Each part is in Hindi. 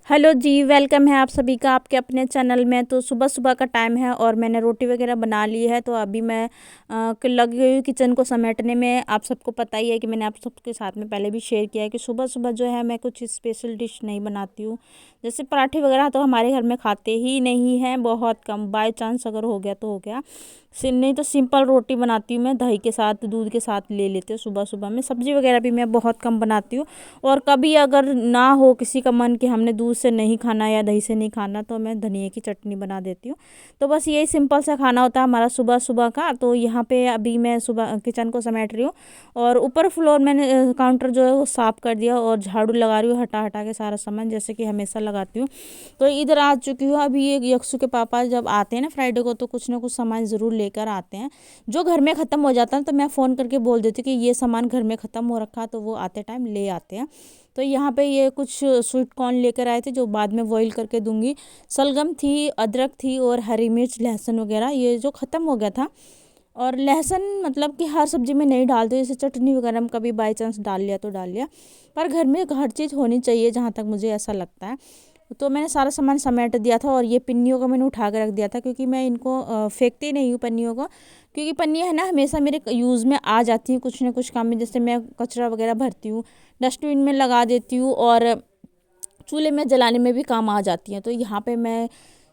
हेलो जी, वेलकम है आप सभी का आपके अपने चैनल में। तो सुबह सुबह का टाइम है और मैंने रोटी वगैरह बना ली है। तो अभी मैं लग गई हूँ किचन को समेटने में। आप सबको पता ही है कि मैंने आप सबके साथ में पहले भी शेयर किया है कि सुबह सुबह जो है मैं कुछ स्पेशल डिश नहीं बनाती हूँ। जैसे पराठे वगैरह तो हमारे घर में खाते ही नहीं हैं, बहुत कम, बाय चांस अगर हो गया तो हो गया। नहीं तो सिंपल रोटी बनाती हूँ मैं, दही के साथ दूध के साथ ले लेते हो सुबह सुबह में। सब्ज़ी वगैरह भी मैं बहुत कम बनाती हूँ। और कभी अगर ना हो किसी का मन कि हमने दूध से नहीं खाना या दही से नहीं खाना, तो मैं धनिया की चटनी बना देती हूँ। तो बस यही सिंपल सा खाना होता है हमारा सुबह सुबह का। तो यहाँ पे अभी मैं सुबह किचन को समेट रही हूँ और ऊपर फ्लोर मैंने काउंटर जो है वो साफ़ कर दिया और झाड़ू लगा रही हूँ हटा हटा के सारा सामान, जैसे कि हमेशा लगाती हूँ। तो इधर आ चुकी हूँ। अभी ये यक्षु के पापा जब आते हैं ना फ्राइडे को, तो कुछ ना कुछ सामान ज़रूर लेकर आते हैं। जो घर में ख़त्म हो जाता है तो मैं फ़ोन करके बोल देती हूँ कि ये सामान घर में ख़त्म हो रखा, तो वो आते टाइम ले आते हैं। तो यहाँ पे ये कुछ स्वीट कॉर्न लेकर आए थे जो बाद में बॉईल करके दूंगी। सलगम थी, अदरक थी और हरी मिर्च, लहसुन वगैरह, ये जो ख़त्म हो गया था। और लहसुन मतलब कि हर सब्ज़ी में नहीं डालते, जैसे चटनी वगैरह में कभी बाई चांस डाल लिया तो डाल लिया। पर घर में हर चीज़ होनी चाहिए, जहाँ तक मुझे ऐसा लगता है। तो मैंने सारा सामान समेट दिया था और ये पन्नियों को मैंने उठा कर रख दिया था, क्योंकि मैं इनको फेंकती नहीं हूँ पन्नियों को। क्योंकि पन्नियाँ है ना हमेशा मेरे यूज़ में आ जाती हैं कुछ ना कुछ काम में। जैसे मैं कचरा वगैरह भरती हूँ, डस्टबिन में लगा देती हूँ और चूल्हे में जलाने में भी काम आ जाती हैं। तो यहाँ पे मैं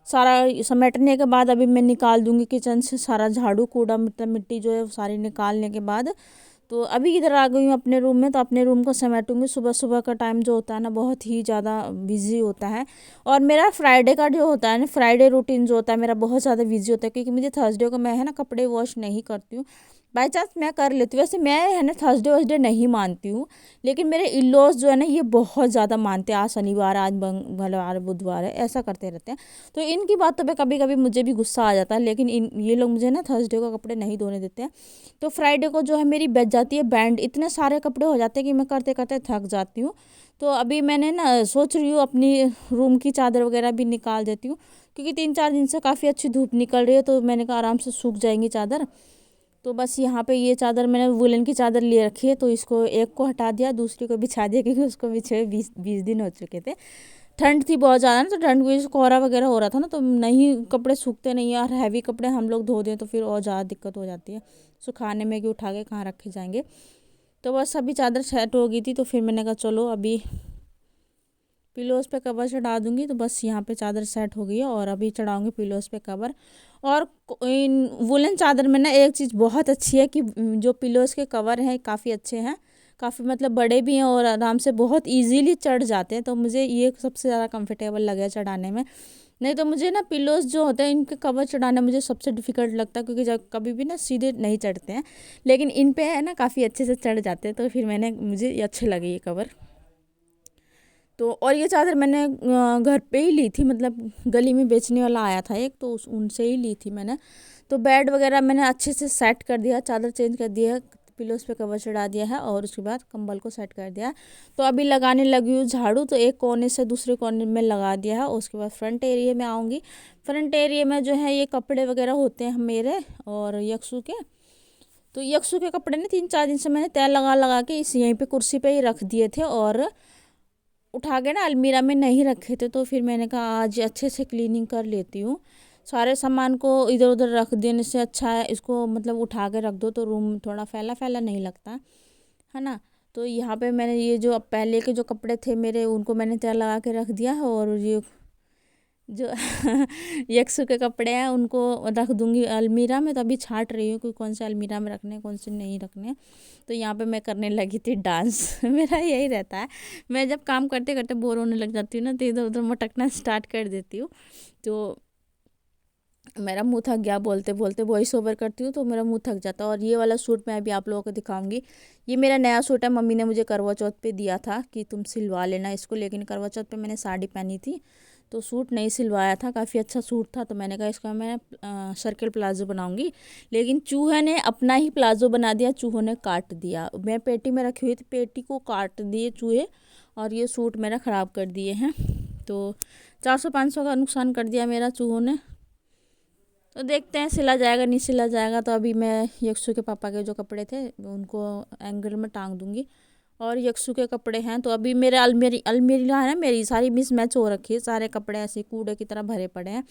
सारा समेटने के बाद अभी मैं निकाल दूँगी किचन से सारा झाड़ू, कूड़ा, मतलब मिट्टी जो है वो सारी निकालने के बाद। तो अभी इधर आ गई हूँ अपने रूम में। तो अपने रूम को समेटूंगी। सुबह सुबह का टाइम जो होता है ना बहुत ही ज़्यादा बिजी होता है। और मेरा फ्राइडे का जो होता है ना, फ्राइडे रूटीन जो होता है मेरा बहुत ज़्यादा बिजी होता है, क्योंकि मुझे थर्सडे को मैं है ना कपड़े वॉश नहीं करती हूँ। बाई चांस मैं कर लेती हूँ, वैसे मैं है ना थर्सडे वर्सडे नहीं मानती हूँ। लेकिन मेरे इन लॉज जो है ना ये बहुत ज़्यादा मानते हैं, आज शनिवार, आज मंगलवार, बुधवार है, ऐसा करते रहते हैं। तो इनकी बातों पे कभी कभी मुझे भी गुस्सा आ जाता है, लेकिन ये लोग मुझे ना थर्सडे को कपड़े नहीं धोने देते हैं। तो फ्राइडे को जो है मेरी बच जाती है बैंड। इतने सारे कपड़े हो जाते हैं कि मैं करते करते थक जाती हूँ। तो अभी मैंने ना सोच रही हूँ अपनी रूम की चादर वगैरह भी निकाल देती हूँ, क्योंकि 3-4 दिन से काफ़ी अच्छी धूप निकल रही है। तो मैंने कहा आराम से सूख जाएंगी चादर। तो बस यहाँ पे ये चादर मैंने वुलन की चादर ले रखी है, तो इसको एक को हटा दिया, दूसरी को बिछा दिया, क्योंकि उसको बिछे 20 दिन हो चुके थे। ठंड थी बहुत ज़्यादा ना, तो ठंड की वजह से कोहरा वगैरह हो रहा था ना, तो नहीं कपड़े सूखते नहीं है। और हैवी कपड़े हम लोग धो दें तो फिर और ज़्यादा दिक्कत हो जाती है सुखाने में, कि उठा के कहाँ रखे जाएंगे। तो बस अभी चादर सेट हो गई थी, तो फिर मैंने कहा चलो अभी पिलोस पे कवर चढ़ा दूंगी। तो बस यहाँ पे चादर सेट हो गई है और अभी चढ़ाऊंगी पिलोस पे कवर। और इन वुलन चादर में ना एक चीज़ बहुत अच्छी है कि जो पिलोस के कवर हैं काफ़ी अच्छे हैं, काफ़ी मतलब बड़े भी हैं और आराम से बहुत इजीली चढ़ जाते हैं। तो मुझे ये सबसे ज़्यादा कंफर्टेबल लगे चढ़ाने में। नहीं तो मुझे ना पिलोस जो होते हैं इनके कवर चढ़ाना मुझे सबसे डिफ़िकल्ट लगता है, क्योंकि जब कभी भी ना सीधे नहीं चढ़ते हैं। लेकिन इन पे है ना काफ़ी अच्छे से चढ़ जाते हैं। तो फिर मुझे ये अच्छे लगे ये कवर। तो और ये चादर मैंने घर पे ही ली थी, मतलब गली में बेचने वाला आया था एक, तो उनसे ही ली थी मैंने। तो बेड वगैरह मैंने अच्छे से सेट कर दिया, चादर चेंज कर दिया है, पिलोस पे कवर चढ़ा दिया है और उसके बाद कंबल को सेट कर दिया है। तो अभी लगाने लगी हूँ झाड़ू। तो एक कोने से दूसरे कोने में लगा दिया है। उसके बाद फ्रंट एरिया में आऊँगी। फ्रंट एरिया में जो है ये कपड़े वगैरह होते हैं मेरे और यक्षु के। तो यक्षु के कपड़े ना 3-4 दिन से मैंने तय लगा लगा के इस यहीं पे कुर्सी पे ही रख दिए थे और उठा के ना अलमीरा में नहीं रखे थे। तो फिर मैंने कहा आज अच्छे से क्लीनिंग कर लेती हूँ। सारे सामान को इधर उधर रख देने से अच्छा है इसको मतलब उठा के रख दो, तो रूम थोड़ा फैला फैला नहीं लगता है ना। तो यहाँ पे मैंने ये जो अब पहले के जो कपड़े थे मेरे, उनको मैंने तय लगा के रख दिया है। और ये जो यक्सु के कपड़े हैं उनको रख दूंगी अलमीरा में। तो अभी छांट रही हूँ कि कौन से अलमीरा में रखने कौन से नहीं रखने। तो यहाँ पे मैं करने लगी थी डांस मेरा यही रहता है, मैं जब काम करते करते बोर होने लग जाती हूँ ना, तो इधर उधर मटकना स्टार्ट कर देती हूँ। तो मेरा मुंह थक गया बोलते बोलते, वॉइस ओवर करती हूँ तो मेरा मुंह थक जाता है। और ये वाला सूट मैं अभी आप लोगों को दिखाऊंगी। ये मेरा नया सूट है, मम्मी ने मुझे करवा चौथ पे दिया था कि तुम सिलवा लेना इसको, लेकिन करवा चौथ पे मैंने साड़ी पहनी थी तो सूट नहीं सिलवाया था। काफ़ी अच्छा सूट था, तो मैंने कहा इसका मैं सर्कल प्लाजो बनाऊंगी। लेकिन चूहे ने अपना ही प्लाजो बना दिया, चूहों ने काट दिया। मैं पेटी में रखी हुई थी, पेटी को काट दिए चूहे और ये सूट मेरा ख़राब कर दिए हैं। तो 400-500 का नुकसान कर दिया मेरा चूहों ने। तो देखते हैं सिला जाएगा नहीं सिला जाएगा। तो अभी मैं यक्षु के पापा के जो कपड़े थे उनको एंगल में टांग दूंगी और यक्षु के कपड़े हैं। तो अभी मेरे अलमीरी अलमीरी है ना, मेरी सारी मिसमैच हो रखी है, सारे कपड़े ऐसे कूड़े की तरह भरे पड़े हैं।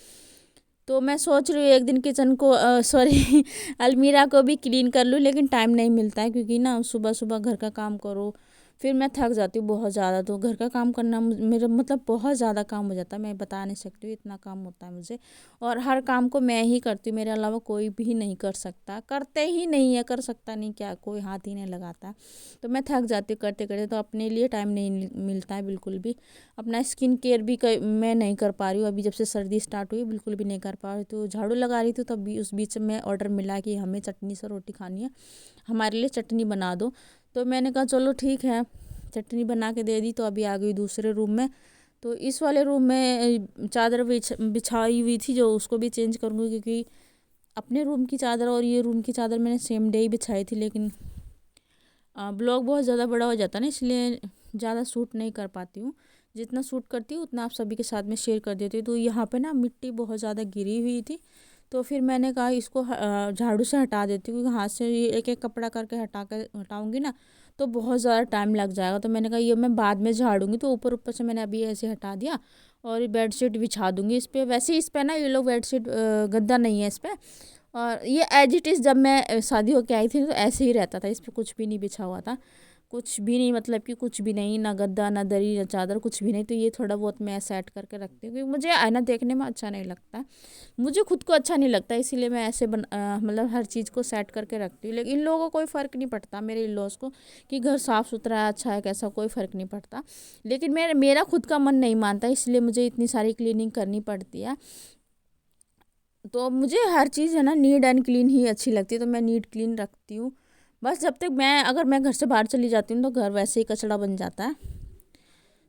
तो मैं सोच रही हूँ एक दिन किचन को सॉरी अलमीरा को भी क्लीन कर लूँ, लेकिन टाइम नहीं मिलता है क्योंकि ना सुबह सुबह घर का काम करो, फिर मैं थक जाती हूँ बहुत ज़्यादा। तो घर का काम करना मेरा मतलब बहुत ज़्यादा काम हो जाता है, मैं बता नहीं सकती हूँ, इतना काम होता है मुझे। और हर काम को मैं ही करती हूँ, मेरे अलावा कोई भी नहीं कर सकता, करते ही नहीं है, कर सकता नहीं क्या, कोई हाथ ही नहीं लगाता। तो मैं थक जाती हूँ करते करते, तो अपने लिए टाइम नहीं मिलता है बिल्कुल भी। अपना स्किन केयर भी मैं नहीं कर पा रही हूँ, अभी जब से सर्दी स्टार्ट हुई बिल्कुल भी नहीं कर पा रही। तो झाड़ू लगा रही थी, तब भी उस बीच में ऑर्डर मिला कि हमें चटनी से रोटी खानी है, हमारे लिए चटनी बना दो। तो मैंने कहा चलो ठीक है, चटनी बना के दे दी। तो अभी आ गई दूसरे रूम में। तो इस वाले रूम में चादर बिछाई हुई थी जो, उसको भी चेंज करूँगी क्योंकि अपने रूम की चादर और ये रूम की चादर मैंने सेम डे ही बिछाई थी, लेकिन ब्लॉग बहुत ज़्यादा बड़ा हो जाता है ना, इसलिए ज़्यादा शूट नहीं कर पाती हूँ। जितना शूट करती हूँ उतना आप सभी के साथ में शेयर कर देती हूँ। तो यहाँ पे ना मिट्टी बहुत ज़्यादा गिरी हुई थी, तो फिर मैंने कहा इसको झाड़ू से हटा देती हूँ, क्योंकि हाथ से ये एक एक कपड़ा करके हटाऊँगी ना तो बहुत ज़्यादा टाइम लग जाएगा। तो मैंने कहा ये मैं बाद में झाड़ूंगी। तो ऊपर ऊपर से मैंने अभी ऐसे हटा दिया और बेडशीट बिछा दूंगी इस पर। वैसे इस पर ना ये लोग बेडशीट गद्दा नहीं है इस पर, और ये एज इट इज़ जब मैं शादी होके आई थी तो ऐसे ही रहता था, इस पर कुछ भी नहीं बिछा हुआ था, कुछ भी नहीं, मतलब कि कुछ भी नहीं, ना गद्दा ना दरी ना चादर, कुछ भी नहीं। तो ये थोड़ा बहुत मैं सेट करके रखती हूँ क्योंकि मुझे आईना देखने में अच्छा नहीं लगता, मुझे खुद को अच्छा नहीं लगता, इसीलिए मैं ऐसे मतलब हर चीज़ को सेट करके रखती हूँ। लेकिन इन लोगों को कोई फ़र्क नहीं पड़ता, मेरे इन लॉज को, कि घर साफ़ सुथरा है, अच्छा है कैसा, कोई फ़र्क नहीं पड़ता। लेकिन मेरा खुद का मन नहीं मानता, इसलिए मुझे इतनी सारी क्लीनिंग करनी पड़ती है। तो मुझे हर चीज़ है ना नीट एंड क्लीन ही अच्छी लगती है, तो मैं नीट क्लीन रखती हूँ। बस जब तक अगर मैं घर से बाहर चली जाती हूँ तो घर वैसे ही कचड़ा बन जाता है।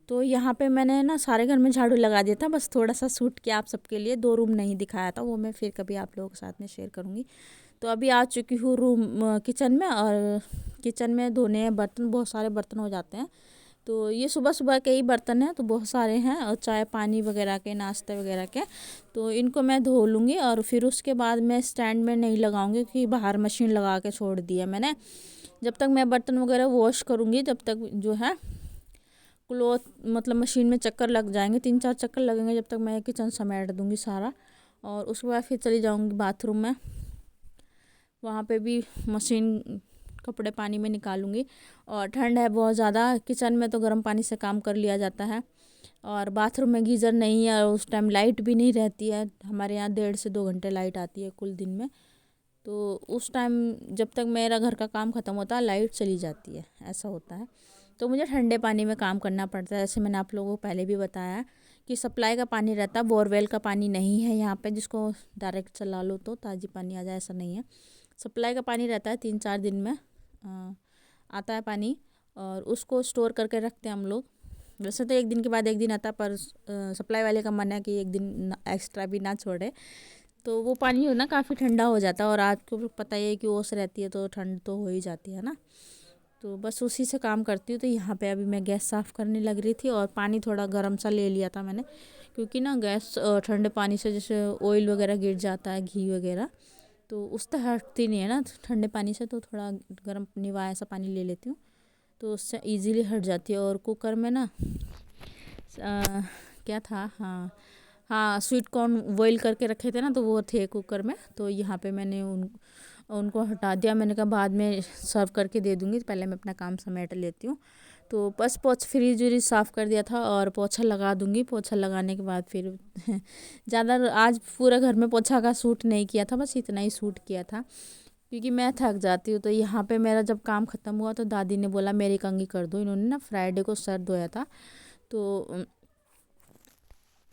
तो यहाँ पे मैंने ना सारे घर में झाड़ू लगा दिया था, बस थोड़ा सा शूट किया आप सबके लिए, 2 रूम नहीं दिखाया था, वो मैं फिर कभी आप लोगों के साथ में शेयर करूँगी। तो अभी आ चुकी हूँ किचन में, और किचन में धोने हैं बर्तन, बहुत सारे बर्तन हो जाते हैं। तो ये सुबह सुबह के ही बर्तन हैं, तो बहुत सारे हैं, और चाय पानी वगैरह के, नाश्ते वगैरह के। तो इनको मैं धो लूँगी और फिर उसके बाद मैं स्टैंड में नहीं लगाऊंगी क्योंकि बाहर मशीन लगा के छोड़ दिया मैंने। जब तक मैं बर्तन वगैरह वॉश करूँगी तब तक जो है क्लोथ मतलब मशीन में चक्कर लग जाएंगे, 3-4 चक्कर लगेंगे, जब तक मैं किचन समेट दूँगी सारा। और उसके बाद फिर चली जाऊँगी बाथरूम में, वहाँ पे भी मशीन कपड़े पानी में निकालूंगी। और ठंड है बहुत ज़्यादा, किचन में तो गर्म पानी से काम कर लिया जाता है, और बाथरूम में गीज़र नहीं है, और उस टाइम लाइट भी नहीं रहती है, हमारे यहाँ 1.5 से 2 घंटे लाइट आती है कुल दिन में। तो उस टाइम जब तक मेरा घर का काम ख़त्म होता है लाइट चली जाती है, ऐसा होता है। तो मुझे ठंडे पानी में काम करना पड़ता है। जैसे मैंने आप लोगों को पहले भी बताया कि सप्लाई का पानी रहता है, बोरवेल का पानी नहीं है यहाँ पे, जिसको डायरेक्ट चला लो तो ताज़ी पानी आ जाए, ऐसा नहीं है। सप्लाई का पानी रहता है, 3-4 दिन में आता है पानी, और उसको स्टोर करके रखते हैं हम लोग। वैसे तो 1 दिन के बाद 1 दिन आता है, पर सप्लाई वाले का मन है कि 1 दिन एक्स्ट्रा भी ना छोड़े। तो वो पानी हो ना काफ़ी ठंडा हो जाता है, और आपको पता ही है कि ओस रहती है तो ठंड तो हो ही जाती है ना। तो बस उसी से काम करती हूँ। तो यहाँ पे अभी मैं गैस साफ़ करने लग रही थी, और पानी थोड़ा गर्म सा ले लिया था मैंने, क्योंकि ना गैस ठंडे पानी से जैसे ऑयल वगैरह गिर जाता है, घी वगैरह, तो उस तरह हटती नहीं है ना ठंडे पानी से। तो थोड़ा गर्म निवाया सा पानी ले लेती हूँ, तो उससे इजीली हट जाती है। और कुकर में ना क्या था, हाँ हाँ, स्वीट कॉर्न बॉईल करके रखे थे ना, तो वो थे कुकर में। तो यहाँ पे मैंने उनको हटा दिया, मैंने कहा बाद में सर्व करके दे दूँगी, पहले मैं अपना काम समेट लेती हूँ। तो बस फ्रिज व्रिज साफ़ कर दिया था, और पोछा लगा दूँगी। पोछा लगाने के बाद फिर ज़्यादा आज पूरा घर में पोछा का सूट नहीं किया था, बस इतना ही सूट किया था क्योंकि मैं थक जाती हूँ। तो यहाँ पे मेरा जब काम ख़त्म हुआ तो दादी ने बोला मेरी कंघी कर दो। इन्होंने ना फ्राइडे को सर धोया था,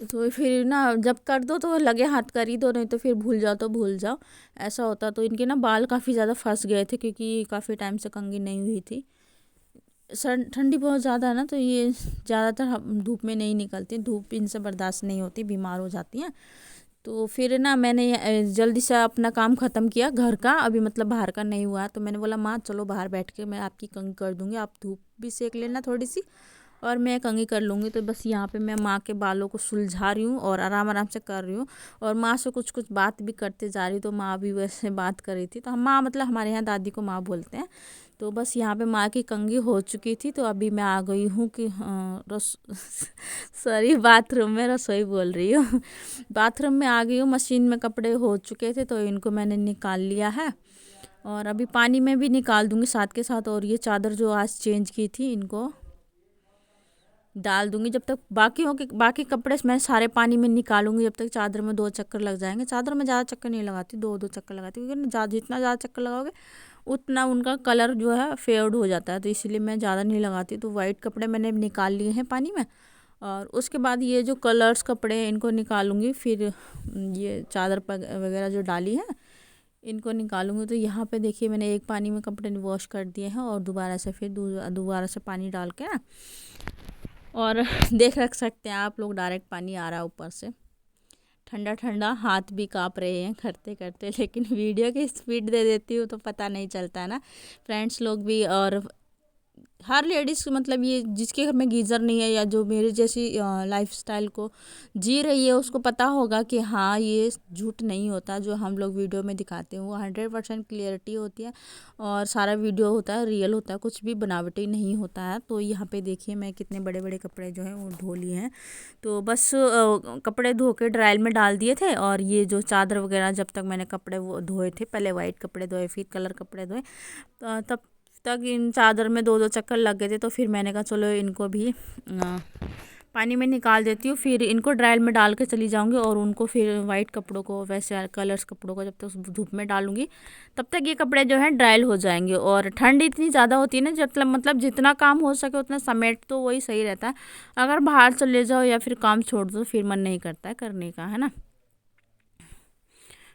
तो फिर ना जब कर दो तो लगे हाथ कर ही दो, नहीं तो फिर भूल जाओ तो भूल जाओ, ऐसा होता। तो इनके ना बाल काफ़ी ज़्यादा फंस गए थे क्योंकि काफ़ी टाइम से कंघी नहीं हुई थी। सर ठंडी बहुत ज़्यादा है ना, तो ये ज़्यादातर धूप में नहीं निकलती, धूप इनसे बर्दाश्त नहीं होती, बीमार हो जाती हैं। तो फिर ना मैंने जल्दी से अपना काम ख़त्म किया घर का, अभी मतलब बाहर का नहीं हुआ। तो मैंने बोला माँ चलो बाहर बैठ के मैं आपकी कंघी कर दूँगी, आप धूप भी सेक लेना थोड़ी सी, और मैं कंघी कर लूँगी। तो बस यहाँ पे मैं माँ के बालों को सुलझा रही हूँ और आराम आराम से कर रही हूँ और माँ से कुछ कुछ बात भी करते जा रही हूँ। तो माँ भी वैसे बात कर रही थी। तो हम माँ मतलब हमारे यहाँ दादी को माँ बोलते हैं। तो बस यहाँ पे माँ की कंघी हो चुकी थी। तो अभी मैं आ गई हूँ कि सॉरी बाथरूम में, रसोई बोल रही हूँ। बाथरूम में आ गई हूँ। मशीन में कपड़े हो चुके थे तो इनको मैंने निकाल लिया है और अभी पानी में भी निकाल दूँगी साथ के साथ। और ये चादर जो आज चेंज की थी इनको डाल दूंगी। जब तक बाकी कपड़े मैं सारे पानी में निकालूंगी जब तक चादर में 2 चक्कर लग जाएंगे। चादर में ज़्यादा चक्कर नहीं लगाती, 2 चक्कर लगाती, क्योंकि जितना ज़्यादा चक्कर लगाओगे उतना उनका कलर जो है फेड हो जाता है। तो इसीलिए मैं ज़्यादा नहीं लगाती। तो वाइट कपड़े मैंने निकाल लिए हैं पानी में और उसके बाद ये जो कलर्स कपड़े हैं इनको निकालूंगी। फिर ये चादर वगैरह जो डाली है इनको निकालूंगी। तो यहाँ पे देखिए मैंने एक पानी में कपड़े वॉश कर दिए हैं और दोबारा से फिर दोबारा से पानी डाल के ना और देख रख सकते हैं आप लोग, डायरेक्ट पानी आ रहा है ऊपर से, ठंडा ठंडा। हाथ भी काँप रहे हैं करते करते, लेकिन वीडियो की स्पीड दे देती हूँ तो पता नहीं चलता है ना फ्रेंड्स लोग भी। और हर लेडीज़ मतलब ये जिसके घर में गीज़र नहीं है या जो मेरे जैसी लाइफस्टाइल को जी रही है उसको पता होगा कि हाँ ये झूठ नहीं होता जो हम लोग वीडियो में दिखाते हैं। वो 100% क्लियरिटी होती है और सारा वीडियो होता है रियल होता है, कुछ भी बनावटी नहीं होता है। तो यहाँ पे देखिए मैं कितने बड़े बड़े कपड़े जो हैं वो धो लिए हैं। तो बस कपड़े धो के ड्रायल में डाल दिए थे और ये जो चादर वगैरह जब तक मैंने कपड़े वो धोए थे, पहले वाइट कपड़े धोए फिर कलर कपड़े धोए, तब तक इन चादर में 2 चक्कर लग गए थे। तो फिर मैंने कहा चलो इनको भी पानी में निकाल देती हूँ, फिर इनको ड्रायल में डाल के चली जाऊँगी और उनको फिर वाइट कपड़ों को वैसे कलर्स कपड़ों को जब तक धूप में डालूँगी तब तक ये कपड़े जो हैं ड्रायल हो जाएंगे। और ठंड इतनी ज़्यादा होती है ना, मतलब जितना काम हो सके उतना समेट तो वही सही रहता है। अगर बाहर चले जाओ या फिर काम छोड़ दो फिर मन नहीं करता है करने का, है ना।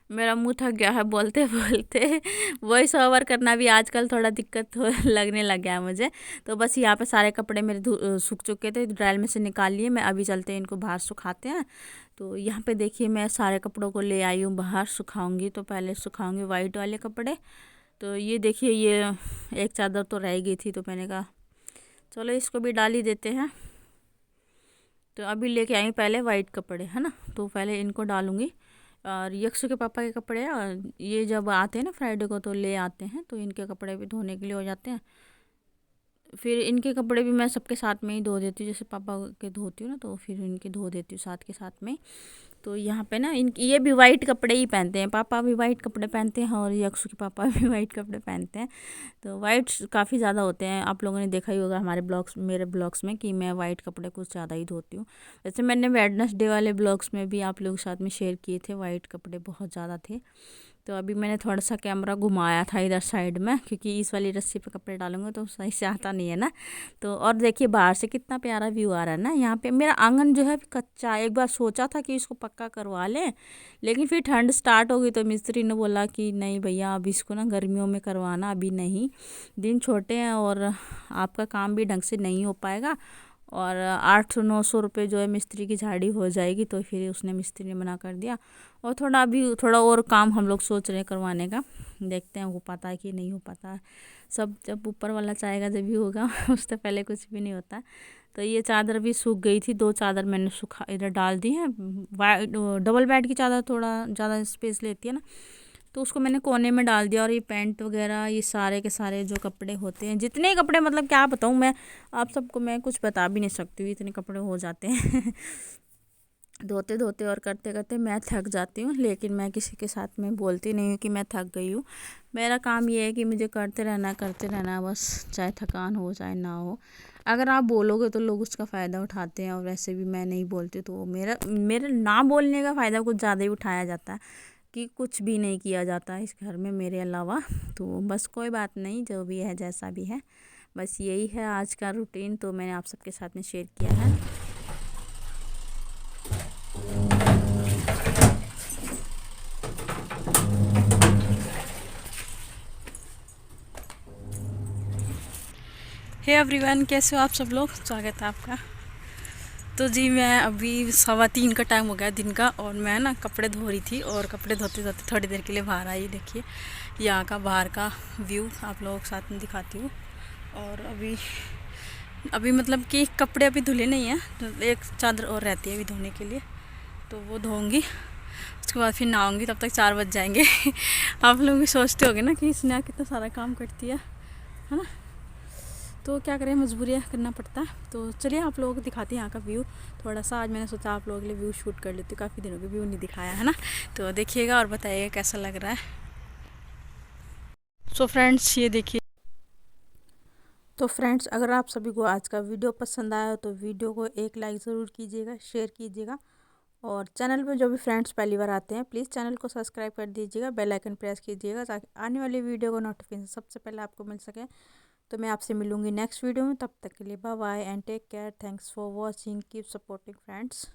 मेरा मुंह थक गया है बोलते बोलते, वॉइस ओवर करना भी आजकल थोड़ा दिक्कत लगने लग गया है मुझे। तो बस यहाँ पे सारे कपड़े मेरे सूख चुके थे, ड्रायल में से निकाल लिए। मैं अभी चलते हैं इनको बाहर सुखाते हैं। तो यहाँ पे देखिए मैं सारे कपड़ों को ले आई हूँ बाहर सुखाऊंगी। तो पहले सुखाऊंगी वाइट वाले कपड़े। तो ये देखिए ये एक चादर तो रह गई थी तो मैंने कहा चलो इसको भी डाल ही देते हैं। तो अभी लेके आई पहले वाइट कपड़े, है ना। तो पहले इनको डालूंगी। और यक्षु के पापा के कपड़े और ये जब आते हैं ना फ्राइडे को तो ले आते हैं, तो इनके कपड़े भी धोने के लिए हो जाते हैं। फिर इनके कपड़े भी मैं सबके साथ में ही धो देती हूँ, जैसे पापा के धोती हूँ ना तो फिर इनके धो देती हूँ साथ के साथ में। तो यहाँ पे ना ये भी वाइट कपड़े ही पहनते हैं, पापा भी वाइट कपड़े पहनते हैं और यक्षु के पापा भी वाइट कपड़े पहनते हैं। तो वाइट काफ़ी ज़्यादा होते हैं, आप लोगों ने देखा ही होगा हमारे मेरे ब्लॉग्स में कि मैं वाइट कपड़े कुछ ज़्यादा ही धोती हूँ। वैसे मैंने वेडनेसडे वाले ब्लॉग्स में भी आप लोगों के साथ में शेयर किए थे, वाइट कपड़े बहुत ज़्यादा थे। तो अभी मैंने थोड़ा सा कैमरा घुमाया था इधर साइड में, क्योंकि इस वाली रस्सी पे कपड़े डालूंगे तो सही से आता नहीं है ना। तो और देखिए बाहर से कितना प्यारा व्यू आ रहा है ना। यहाँ पे मेरा आंगन जो है कच्चा, एक बार सोचा था कि इसको पक्का करवा लें, लेकिन फिर ठंड स्टार्ट हो गई तो मिस्त्री ने बोला कि नहीं भैया अब इसको ना गर्मियों में करवाना, अभी नहीं, दिन छोटे हैं और आपका काम भी ढंग से नहीं हो पाएगा और 800-900 रुपये जो है मिस्त्री की झाड़ी हो जाएगी। तो फिर उसने मिस्त्री ने मना कर दिया। और थोड़ा और काम हम लोग सोच रहे हैं करवाने का, देखते हैं हो पाता है कि नहीं हो पाता है। सब जब ऊपर वाला चाहेगा जब भी होगा, उससे पहले कुछ भी नहीं होता। तो ये चादर भी सूख गई थी, 2 चादर मैंने सुखा इधर डाल दी है। डबल बेड की चादर थोड़ा ज़्यादा स्पेस लेती है ना, तो उसको मैंने कोने में डाल दिया। और ये पैंट वगैरह ये सारे के सारे जो कपड़े होते हैं, जितने कपड़े मतलब क्या बताऊँ मैं आप सबको, मैं कुछ बता भी नहीं सकती हूँ, इतने कपड़े हो जाते हैं धोते धोते और करते करते मैं थक जाती हूँ। लेकिन मैं किसी के साथ में बोलती नहीं हूँ कि मैं थक गई हूँ। मेरा काम ये है कि मुझे करते रहना बस, चाहे थकान हो चाहे ना हो। अगर आप बोलोगे तो लोग उसका फ़ायदा उठाते हैं और वैसे भी मैं नहीं बोलती तो मेरे ना बोलने का फ़ायदा कुछ ज़्यादा ही उठाया जाता है कि कुछ भी नहीं किया जाता इस घर में मेरे अलावा। तो बस कोई बात नहीं, जो भी है जैसा भी है, बस यही है आज का रूटीन। तो मैंने आप सबके साथ में शेयर किया है। हे एवरीवन, कैसे हो आप सब लोग, स्वागत है आपका। तो जी मैं अभी 3:15 का टाइम हो गया दिन का और मैं ना कपड़े धो रही थी और कपड़े धोते धोते थोड़ी देर के लिए बाहर आई। देखिए यहाँ का बाहर का व्यू आप लोगों के साथ में दिखाती हूँ। और अभी अभी मतलब कि कपड़े अभी धुले नहीं हैं, तो एक चादर और रहती है अभी धोने के लिए, तो वो धोऊंगी। उसके बाद फिर नहाऊंगी, तब तक 4 बज जाएंगे। आप लोग भी सोचते होगे ना कि स्नेहा कितना सारा काम करती है ना। तो क्या करें, मजबूरी है, करना पड़ता है। तो चलिए आप लोगों को दिखाती हैं यहाँ का व्यू थोड़ा सा। आज मैंने सोचा आप लोगों के लिए व्यू शूट कर लेती हूँ, काफ़ी दिनों के व्यू नहीं दिखाया है ना। तो देखिएगा और बताइएगा कैसा लग रहा है। सो फ्रेंड्स ये देखिए। तो फ्रेंड्स, अगर आप सभी को आज का वीडियो पसंद आया तो वीडियो को एक लाइक ज़रूर कीजिएगा, शेयर कीजिएगा, और चैनल पे जो भी फ्रेंड्स पहली बार आते हैं प्लीज़ चैनल को सब्सक्राइब कर दीजिएगा, बेल आइकन प्रेस कीजिएगा ताकि आने वाली वीडियो को नोटिफिकेशन सबसे पहले आपको मिल सके। तो मैं आपसे मिलूंगी नेक्स्ट वीडियो में, तब तक के लिए bye bye and take care. Thanks for watching, keep supporting friends.